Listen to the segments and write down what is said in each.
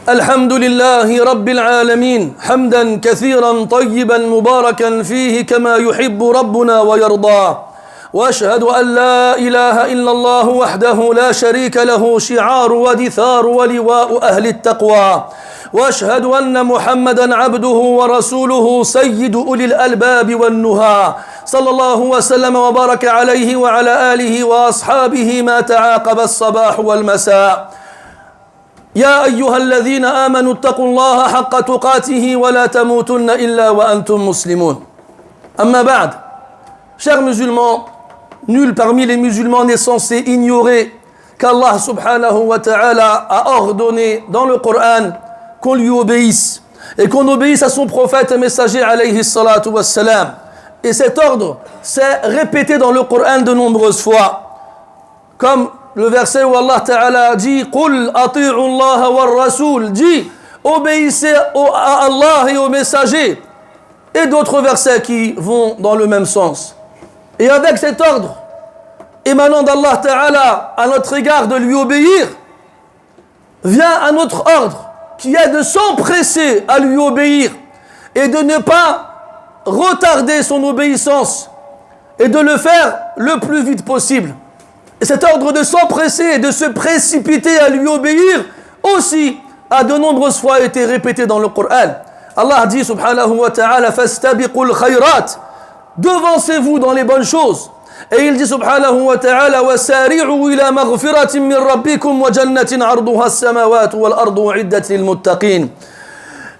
الحمد لله رب العالمين حمدا كثيرا طيبا مباركا فيه كما يحب ربنا ويرضى واشهد ان لا اله الا الله وحده لا شريك له شعار ودثار ولواء اهل التقوى واشهد ان محمدا عبده ورسوله سيد اولي الالباب والنهى صلى الله وسلم وبارك عليه وعلى اله واصحابه ما تعاقب الصباح والمساء يا أيها الذين آمنوا اتقوا الله حق تقاته ولا تموتن إلا وأنتم مسلمون أما بعد chers musulmans, nul parmi les musulmans n'est censé ignorer qu'Allah subhanahu wa ta'ala a ordonné dans le Coran qu'on lui obéisse et qu'on obéisse à son prophète et messager alayhi salatu wassalam. Et cet ordre s'est répété dans le Coran de nombreuses fois, comme le verset où Allah Ta'ala dit Qul ati'u Allah wa rasoul, dit obéissez à Allah et aux messagers, et d'autres versets qui vont dans le même sens. Et avec cet ordre émanant d'Allah Ta'ala à notre égard de lui obéir, vient un autre ordre qui est de s'empresser à lui obéir et de ne pas retarder son obéissance et de le faire le plus vite possible. Et cet ordre de s'empresser et de se précipiter à lui obéir aussi a de nombreuses fois été répété dans le Coran. Allah dit subhanahu wa ta'ala fastabiqul khayrat, devancez-vous dans les bonnes choses. Et il dit subhanahu wa ta'ala wasari'u ila maghfiratin min rabbikum wa jannatin 'arduha as-samawati wal ardu u'iddat lil muttaqin.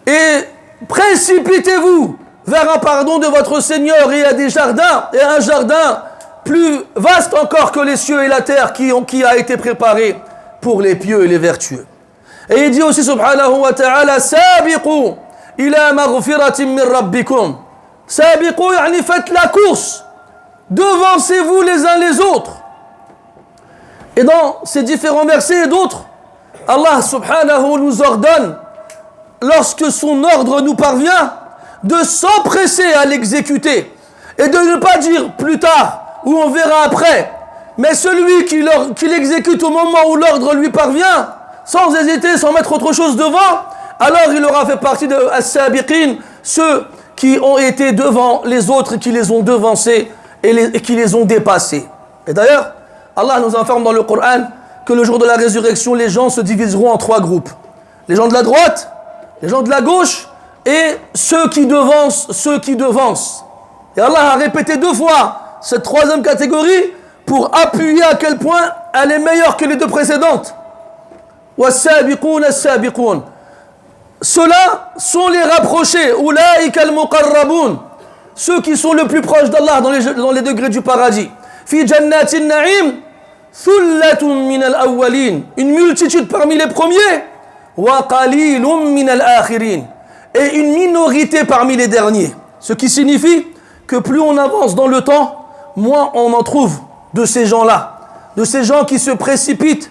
Et précipitez-vous vers un pardon de votre Seigneur et à des jardins, et un jardin plus vaste encore que les cieux et la terre qui a été préparé pour les pieux et les vertueux. Et il dit aussi subhanahu wa ta'ala sabiqu ila maghfiratin min rabbikum. Sabiqu yani faites la course, devancez-vous les uns les autres. Et dans ces différents versets et d'autres, Allah subhanahu nous ordonne, lorsque son ordre nous parvient, de s'empresser à l'exécuter et de ne pas dire plus tard ou on verra après, mais celui qui l'exécute au moment où l'ordre lui parvient, sans hésiter, sans mettre autre chose devant, alors il aura fait partie de as-sabiqin, ceux qui ont été devant les autres, qui les ont devancés et qui les ont dépassés. Et d'ailleurs, Allah nous informe dans le Coran que le jour de la résurrection, les gens se diviseront en 3 groupes. Les gens de la droite, les gens de la gauche et ceux qui devancent. Et Allah a répété 2 fois cette 3e catégorie pour appuyer à quel point elle est meilleure que les 2 précédentes. وَالسَّابِقُونَ السَّابِقُونَ. Ceux-là sont les rapprochés. أُولَٰئِكَ الْمُقَرَّبُونَ. Ceux qui sont le plus proches d'Allah dans les degrés du paradis. فِي جَنَّاتِ النَّعِيمِ ثُلَّةٌ مِّنَ الْأَوَّلِينَ. Une multitude parmi les premiers. وَقَلِيلٌ مِّنَ الْآخِرِينَ. Et une minorité parmi les derniers. Ce qui signifie que plus on avance dans le temps, moins on en trouve de ces gens-là, de ces gens qui se précipitent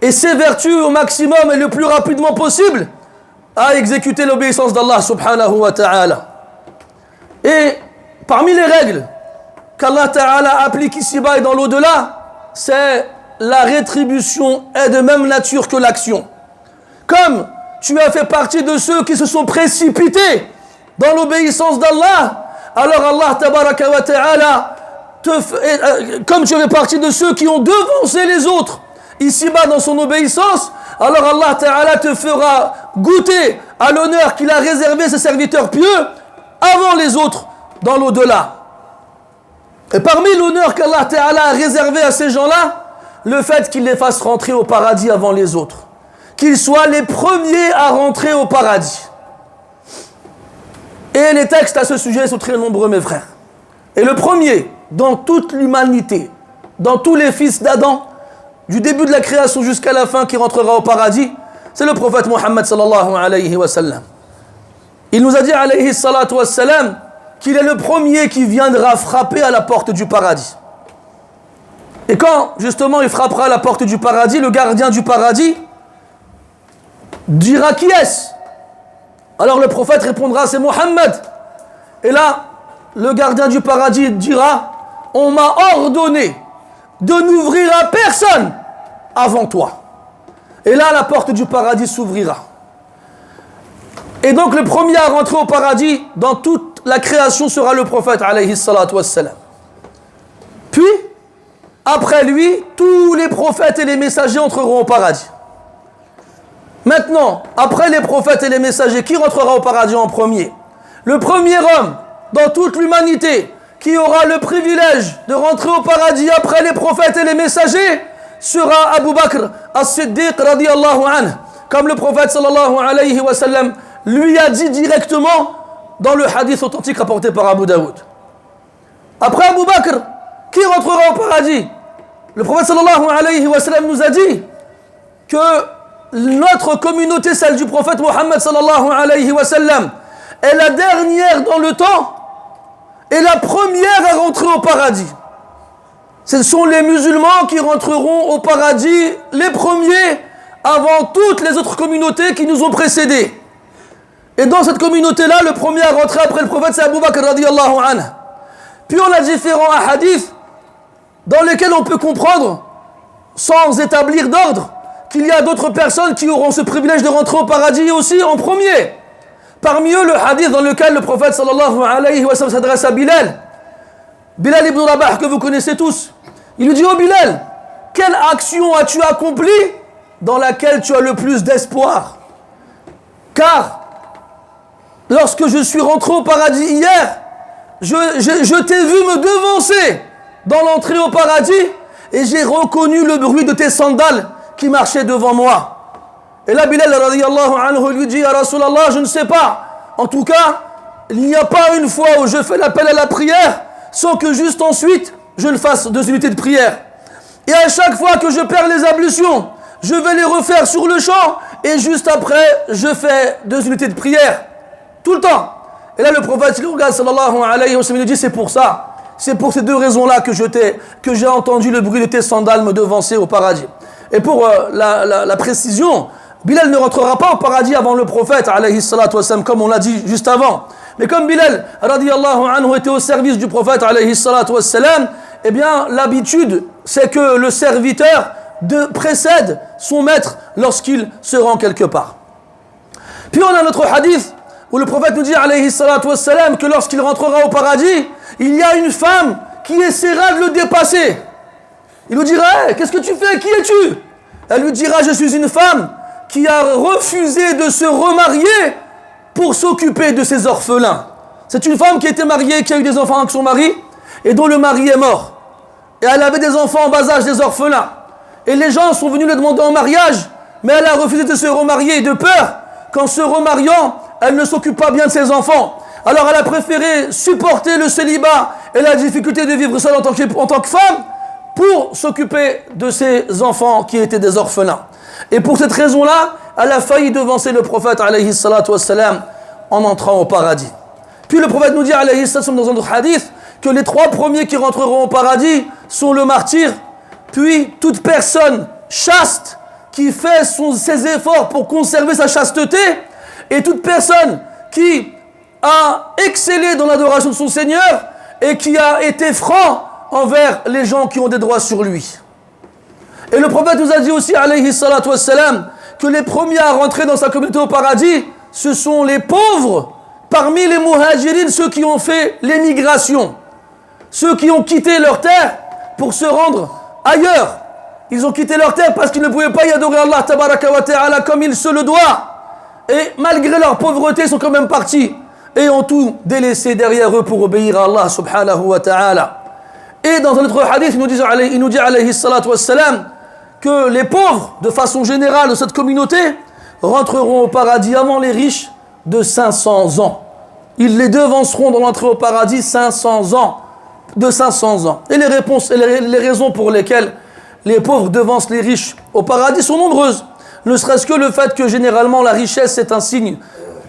et s'évertuent au maximum et le plus rapidement possible à exécuter l'obéissance d'Allah subhanahu wa ta'ala. Et parmi les règles qu'Allah ta'ala applique ici-bas et dans l'au-delà, c'est la rétribution est de même nature que l'action. Comme tu as fait partie de ceux qui se sont précipités dans l'obéissance d'Allah, alors Allah tabaraka wa ta'ala comme tu fais partie de ceux qui ont devancé les autres ici-bas dans son obéissance, alors Allah Ta'ala te fera goûter à l'honneur qu'il a réservé à ses serviteurs pieux avant les autres dans l'au-delà. Et parmi l'honneur qu'Allah Ta'ala a réservé à ces gens-là, le fait qu'il les fasse rentrer au paradis avant les autres, qu'ils soient les premiers à rentrer au paradis. Et les textes à ce sujet sont très nombreux, mes frères. Et le premier, dans toute l'humanité, dans tous les fils d'Adam, du début de la création jusqu'à la fin qui rentrera au paradis, c'est le prophète Mohammed sallallahu alayhi wa sallam. Il nous a dit alayhi salatu wa sallam qu'il est le premier qui viendra frapper à la porte du paradis. Et quand justement il frappera à la porte du paradis, le gardien du paradis dira qui est-ce? Alors le prophète répondra c'est Mohammed. Et là, le gardien du paradis dira on m'a ordonné de n'ouvrir à personne avant toi. Et là, la porte du paradis s'ouvrira. Et donc le premier à rentrer au paradis dans toute la création sera le prophète alayhi salatu wassalam. Puis, après lui, tous les prophètes et les messagers entreront au paradis. Maintenant, après les prophètes et les messagers, qui rentrera au paradis en premier? Le premier homme dans toute l'humanité qui aura le privilège de rentrer au paradis après les prophètes et les messagers sera Abu Bakr as-Siddiq radiyallahu anhu, comme le prophète sallallahu alayhi wa sallam lui a dit directement dans le hadith authentique rapporté par Abu Daoud. Après Abu Bakr, qui rentrera au paradis? Le prophète sallallahu alayhi wa sallam nous a dit que notre communauté, celle du prophète Mohammed sallallahu alayhi wa sallam, est la dernière dans le temps et la première à rentrer au paradis. Ce sont les musulmans qui rentreront au paradis les premiers avant toutes les autres communautés qui nous ont précédés. Et dans cette communauté-là, le premier à rentrer après le prophète, c'est Abu Bakr radiyallahu anhu. Puis on a différents hadiths dans lesquels on peut comprendre, sans établir d'ordre, qu'il y a d'autres personnes qui auront ce privilège de rentrer au paradis aussi en premier. Parmi eux, le hadith dans lequel le prophète sallallahu alayhi wa sallam s'adresse à Bilal. Bilal ibn Rabah, que vous connaissez tous. Il lui dit: oh Bilal, quelle action as-tu accomplie dans laquelle tu as le plus d'espoir? Car lorsque je suis rentré au paradis hier, je t'ai vu me devancer dans l'entrée au paradis et j'ai reconnu le bruit de tes sandales qui marchaient devant moi. Et là Bilal radiyallahu anhu lui dit: ya Rasulallah, je ne sais pas. En tout cas, il n'y a pas une fois où je fais l'appel à la prière sans que juste ensuite je ne fasse 2 unités de prière. Et à chaque fois que je perds les ablutions, je vais les refaire sur le champ et juste après je fais 2 unités de prière. Tout le temps. Et là le prophète sallallahu alayhi wa sallam lui dit: c'est pour ça. C'est pour ces 2 raisons-là que j'ai entendu le bruit de tes sandales me devancer au paradis. Et pour la précision, Bilal ne rentrera pas au paradis avant le prophète alayhi salatu wassalam, comme on l'a dit juste avant. Mais comme Bilal radiyallahu anhu était au service du prophète alayhi salatu wassalam, eh bien l'habitude c'est que le serviteur précède son maître lorsqu'il se rend quelque part. Puis on a notre hadith où le prophète nous dit alayhi salatu wassalam que lorsqu'il rentrera au paradis, il y a une femme qui essaiera de le dépasser. Il nous dira: hey, qu'est-ce que tu fais? Qui es-tu? Elle lui dira: je suis une femme qui a refusé de se remarier pour s'occuper de ses orphelins. C'est une femme qui était mariée, qui a eu des enfants avec son mari et dont le mari est mort. Et elle avait des enfants en bas âge, des orphelins. Et les gens sont venus le demander en mariage, mais elle a refusé de se remarier de peur qu'en se remariant, elle ne s'occupe pas bien de ses enfants. Alors elle a préféré supporter le célibat et la difficulté de vivre seule en tant que femme pour s'occuper de ses enfants qui étaient des orphelins. Et pour cette raison-là, elle a failli devancer le prophète alayhi salatu wassalam en entrant au paradis. Puis le prophète nous dit alayhi salatu wassalam dans un autre hadith que les 3 premiers qui rentreront au paradis sont le martyr, puis toute personne chaste qui fait ses efforts pour conserver sa chasteté, et toute personne qui a excellé dans l'adoration de son Seigneur et qui a été franc envers les gens qui ont des droits sur lui. Et le prophète nous a dit aussi, alayhi salatu wassalam, que les premiers à rentrer dans sa communauté au paradis, ce sont les pauvres parmi les muhajirines, ceux qui ont fait l'émigration, ceux qui ont quitté leur terre pour se rendre ailleurs. Ils ont quitté leur terre parce qu'ils ne pouvaient pas y adorer Allah tabaraka wa ta'ala comme il se le doit. Et malgré leur pauvreté, ils sont quand même partis et ont tout délaissé derrière eux pour obéir à Allah subhanahu wa ta'ala. Et dans un autre hadith, il nous dit alayhi salatu wassalam que les pauvres, de façon générale de cette communauté, rentreront au paradis avant les riches de 500 ans. Ils les devanceront dans l'entrée au paradis 500 ans, de 500 ans. Et les réponses et les raisons pour lesquelles les pauvres devancent les riches au paradis sont nombreuses. Ne serait-ce que le fait que généralement la richesse est un signe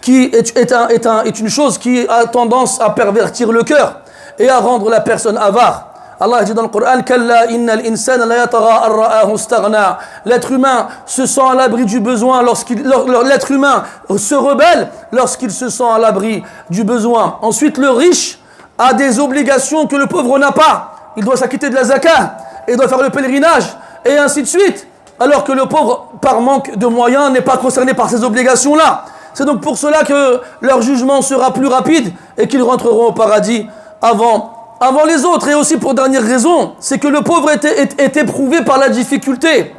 qui est une chose qui a tendance à pervertir le cœur et à rendre la personne avare. Allah dit dans le Coran: Kalla innal insana la yatagha an ra'ahu istaghna. L'être humain se sent à l'abri du besoin l'être humain se rebelle lorsqu'il se sent à l'abri du besoin. Ensuite, le riche a des obligations que le pauvre n'a pas. Il doit s'acquitter de la zakat, il doit faire le pèlerinage et ainsi de suite. Alors que le pauvre, par manque de moyens, n'est pas concerné par ces obligations-là. C'est donc pour cela que leur jugement sera plus rapide et qu'ils rentreront au paradis avant les autres. Et aussi pour dernière raison, c'est que le pauvre est éprouvé par la difficulté.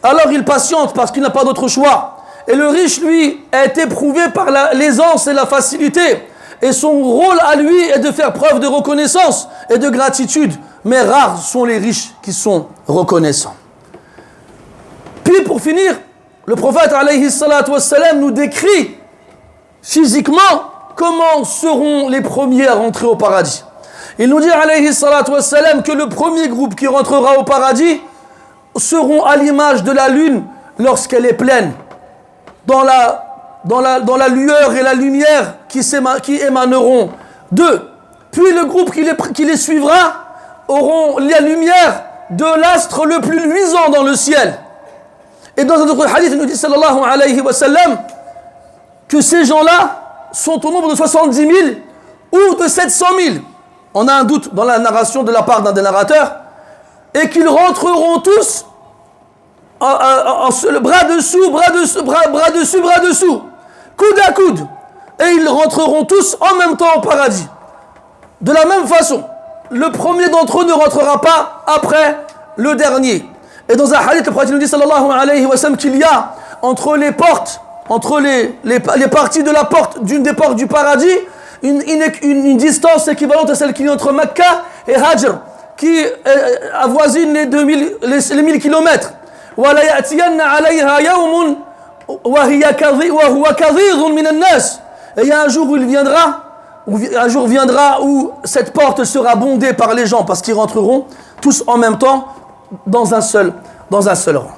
Alors il patiente parce qu'il n'a pas d'autre choix. Et le riche, lui, est éprouvé par l'aisance et la facilité. Et son rôle à lui est de faire preuve de reconnaissance et de gratitude. Mais rares sont les riches qui sont reconnaissants. Puis pour finir, le prophète alayhi salatu wassalam nous décrit physiquement comment seront les premiers à rentrer au paradis. Il nous dit alayhi salatu wassalam que le premier groupe qui rentrera au paradis seront à l'image de la lune lorsqu'elle est pleine, dans la lueur et la lumière qui émaneront d'eux. Puis le groupe qui les suivra auront la lumière de l'astre le plus luisant dans le ciel. Et dans un autre hadith, il nous dit sallallahu alayhi wa sallam que ces gens-là sont au nombre de 70 000 ou de 700 000. On a un doute dans la narration de la part d'un des narrateurs. Et qu'ils rentreront tous bras dessus, coude à coude. Et ils rentreront tous en même temps au paradis. De la même façon, le premier d'entre eux ne rentrera pas après le dernier. Et dans un hadith, le prophète nous dit sallallahu alayhi wa sallam qu'il y a entre les portes, entre les parties de la porte, d'une des portes du paradis, une distance équivalente à celle qui est entre Mecca et Hajr, qui avoisine les 1000 kilomètres. وَلَا يَأْتِيَنَّ عَلَيْهَا يَوْمٌ وَهُوَ كَظِيظٌ مِنَ النَّاسِ. Et il y a un jour viendra où cette porte sera bondée par les gens parce qu'ils rentreront tous en même temps dans un seul rang.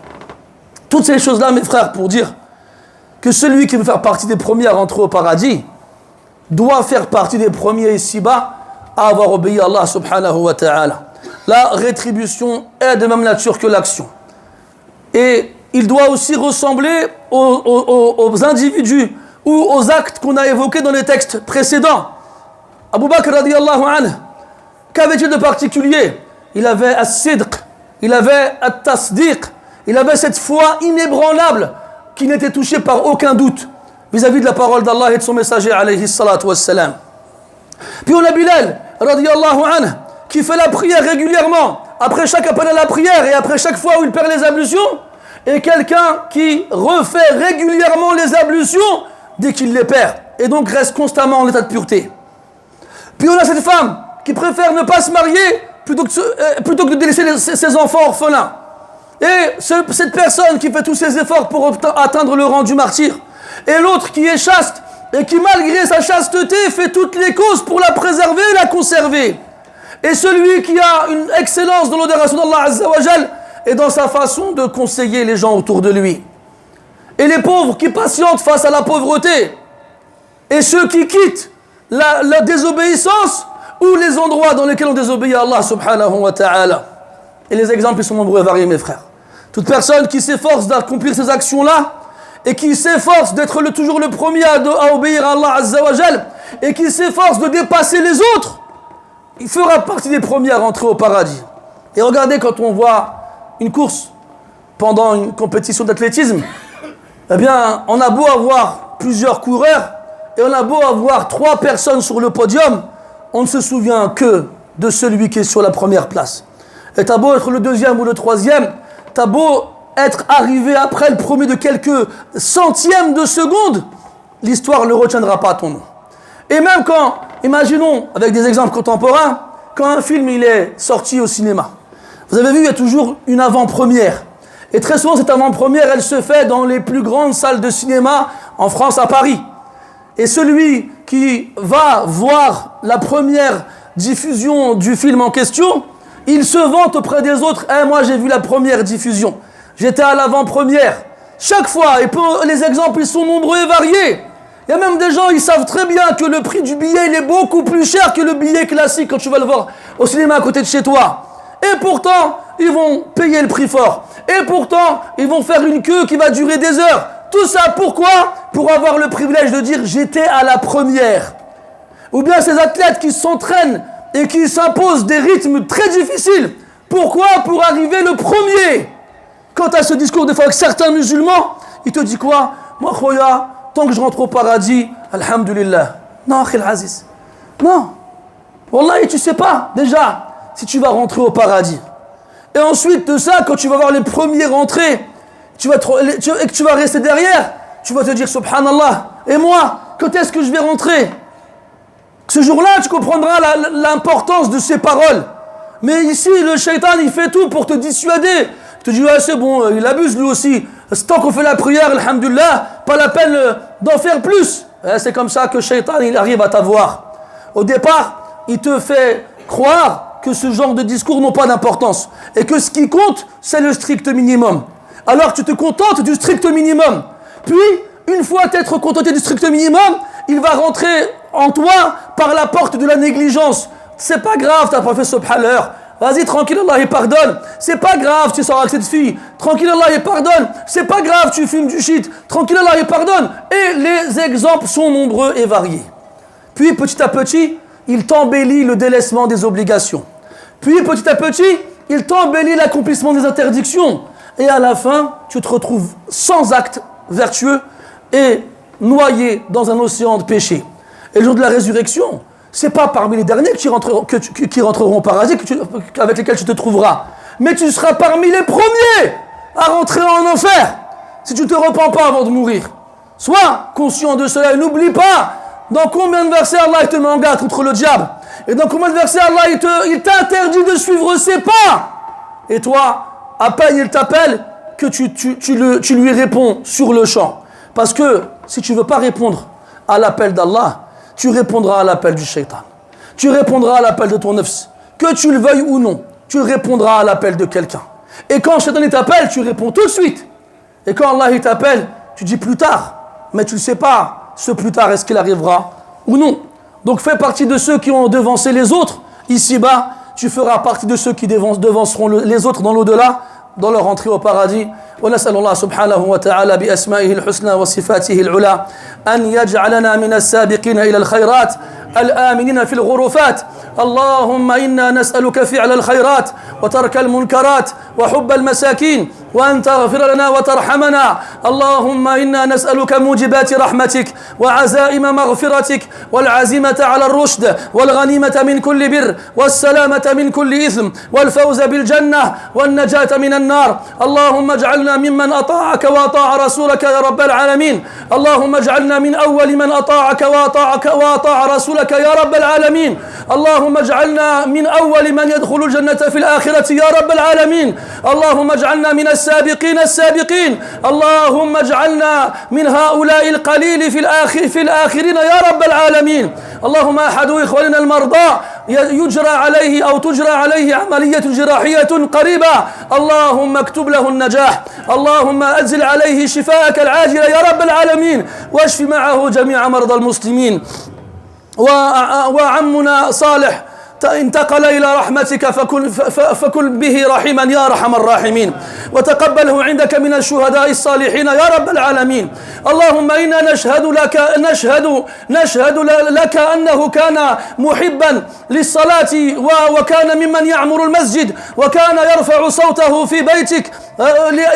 Toutes ces choses-là, mes frères, pour dire que celui qui veut faire partie des premiers à rentrer au paradis doit faire partie des premiers ici-bas à avoir obéi à Allah subhanahu wa ta'ala. La rétribution est de même nature que l'action. Et il doit aussi ressembler aux individus ou aux actes qu'on a évoqués dans les textes précédents. Abu Bakr radiyallahu anhu, qu'avait-il de particulier? Il avait as-sidq, il avait at-tasdiq, il avait cette foi inébranlable qui n'était touchée par aucun doute vis-à-vis de la parole d'Allah et de son messager alayhi salatu wassalam. Puis on a Bilal radiyallahu anhu qui fait la prière régulièrement après chaque appel à la prière et après chaque fois où il perd les ablutions, et quelqu'un qui refait régulièrement les ablutions dès qu'il les perd et donc reste constamment en état de pureté. Puis on a cette femme qui préfère ne pas se marier plutôt que de délaisser ses enfants orphelins. Et cette personne qui fait tous ses efforts pour atteindre le rang du martyr. Et l'autre qui est chaste et qui malgré sa chasteté fait toutes les causes pour la préserver et la conserver. Et celui qui a une excellence dans l'adoration d'Allah Azza wa Jal et dans sa façon de conseiller les gens autour de lui. Et les pauvres qui patientent face à la pauvreté. Et ceux qui quittent la désobéissance ou les endroits dans lesquels on désobéit à Allah subhanahu wa ta'ala. Et les exemples ils sont nombreux et variés, mes frères. Toute personne qui s'efforce d'accomplir ces actions-là et qui s'efforce d'être toujours le premier à obéir à Allah Azza wa Jal et qui s'efforce de dépasser les autres, il fera partie des premiers à rentrer au paradis. Et regardez quand on voit une course pendant une compétition d'athlétisme, eh bien, on a beau avoir plusieurs coureurs et on a beau avoir 3 personnes sur le podium, on ne se souvient que de celui qui est sur la première place. Et t'as beau être le 2e ou le 3e, t'as beau être arrivé après le premier de quelques centièmes de seconde, l'histoire ne retiendra pas ton nom. Et même quand, imaginons, avec des exemples contemporains, quand un film il est sorti au cinéma, vous avez vu, il y a toujours une avant-première. Et très souvent, cette avant-première, elle se fait dans les plus grandes salles de cinéma en France, à Paris. Et celui qui va voir la première diffusion du film en question, il se vante auprès des autres. « moi, j'ai vu la première diffusion. J'étais à l'avant-première. » Chaque fois, et les exemples, ils sont nombreux et variés. Il y a même des gens, ils savent très bien que le prix du billet, il est beaucoup plus cher que le billet classique quand tu vas le voir au cinéma à côté de chez toi. Et pourtant, ils vont payer le prix fort. Et pourtant, ils vont faire une queue qui va durer des heures. Tout ça, pourquoi? Pour avoir le privilège de dire « j'étais à la première ». Ou bien ces athlètes qui s'entraînent et qui s'imposent des rythmes très difficiles. Pourquoi? Pour arriver le premier. Quant à ce discours, des fois, avec certains musulmans, il te dit quoi? Moi, khoya, tant que je rentre au paradis, alhamdulillah. Non, Akhil Aziz. Non. Wallahi, tu sais pas, déjà, si tu vas rentrer au paradis. Et ensuite de ça, quand tu vas voir les premiers rentrer, et que tu vas rester derrière, tu vas te dire, subhanallah, et moi, quand est-ce que je vais rentrer? Ce jour-là, tu comprendras l'importance de ces paroles. Mais ici, le shaitan, il fait tout pour te dissuader. Il te dit, ouais, c'est bon, il abuse lui aussi. Tant qu'on fait la prière, alhamdulillah, pas la peine d'en faire plus. Et c'est comme ça que le shaitan, il arrive à t'avoir. Au départ, il te fait croire que ce genre de discours n'ont pas d'importance. Et que ce qui compte, c'est le strict minimum. Alors tu te contentes du strict minimum. Puis, une fois t'être contenté du strict minimum, il va rentrer en toi par la porte de la négligence. C'est pas grave, t'as pas fait subhanallah. Vas-y, tranquille, Allah, il pardonne. C'est pas grave, tu sors avec cette fille. Tranquille, Allah, il pardonne. C'est pas grave, tu fumes du shit. Tranquille, Allah, il pardonne. Et les exemples sont nombreux et variés. Puis, petit à petit, il t'embellit le délaissement des obligations. Puis, petit à petit, il t'embellit l'accomplissement des interdictions. Et à la fin, tu te retrouves sans acte vertueux et noyé dans un océan de péché. Et le jour de la résurrection, c'est pas parmi les derniers qui rentreront au paradis avec lesquels tu te trouveras. Mais tu seras parmi les premiers à rentrer en enfer si tu ne te repens pas avant de mourir. Sois conscient de cela et n'oublie pas dans combien de versets Allah te met en garde contre le diable. Et dans combien de versets Allah il t'interdit de suivre ses pas. Et toi, à peine il t'appelle que tu lui réponds sur le champ. Parce que si tu ne veux pas répondre à l'appel d'Allah, tu répondras à l'appel du shaitan. Tu répondras à l'appel de ton nafs. Que tu le veuilles ou non, tu répondras à l'appel de quelqu'un. Et quand le shaitan t'appelle, tu réponds tout de suite. Et quand Allah t'appelle, tu dis plus tard. Mais tu ne sais pas, ce plus tard, est-ce qu'il arrivera ou non. Donc fais partie de ceux qui ont devancé les autres. Ici-bas, tu feras partie de ceux qui devanceront les autres dans l'au-delà, dans leur entrée au paradis. ونسأل الله سبحانه وتعالى بأسمائه الحسنى وصفاته العلى أن يجعلنا من السابقين إلى الخيرات الآمنين في الغرفات. اللهم إنا نسألك فعل الخيرات وترك المنكرات وحب المساكين وأن تغفر لنا وترحمنا. اللهم إنا نسألك موجبات رحمتك وعزائم مغفرتك والعزيمة على الرشد والغنيمة من كل بر والسلامة من كل إثم والفوز بالجنة والنجاة من النار. اللهم اجعلنا ممن أطاعك وأطاع رسولك يا رب العالمين. اللهم اجعلنا من أول من أطاعك وأطاع رسولك يا رب العالمين. اللهم اجعلنا من أول من يدخل الجنة في الآخرة يا رب العالمين. اللهم اجعلنا من السابقين. اللهم اجعلنا من هؤلاء القليل في الآخرين يا رب العالمين. اللهم أحد إخواننا المرضى يجرى عليه أو تجرى عليه عملية جراحية قريبة، اللهم اكتب له النجاح. اللهم أنزل عليه شفاءك العاجل يا رب العالمين، واشف معه جميع مرضى المسلمين. وعمنا صالح انتقل إلى رحمتك فكن به رحيما يا أرحم الراحمين، وتقبله عندك من الشهداء الصالحين يا رب العالمين. اللهم إنا نشهد لك أنه كان محبا للصلاة وكان ممن يعمر المسجد وكان يرفع صوته في بيتك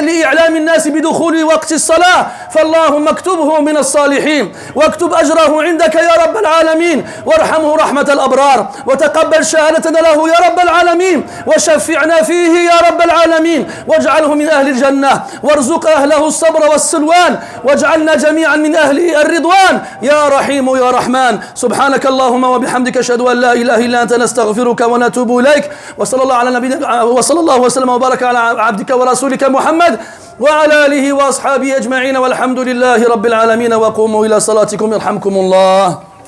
لإعلام الناس بدخول وقت الصلاة. فاللهم اكتبه من الصالحين واكتب أجره عندك يا رب العالمين، وارحمه رحمة الأبرار، وتقبل شهادتنا له يا رب العالمين، وشفعنا فيه يا رب العالمين، واجعله من أهل الجنة، وارزق أهله الصبر والسلوان، واجعلنا جميعا من أهل الرضوان يا رحيم يا رحمن. سبحانك اللهم وبحمدك أشهد أن لا إله إلا أنت نستغفرك ونتوب إليك. وصلى الله وسلم وبارك على عبدك ورسولك محمد وعلى آله وأصحابه أجمعين، والحمد لله رب العالمين. وقوموا إلى صلاتكم يرحمكم الله.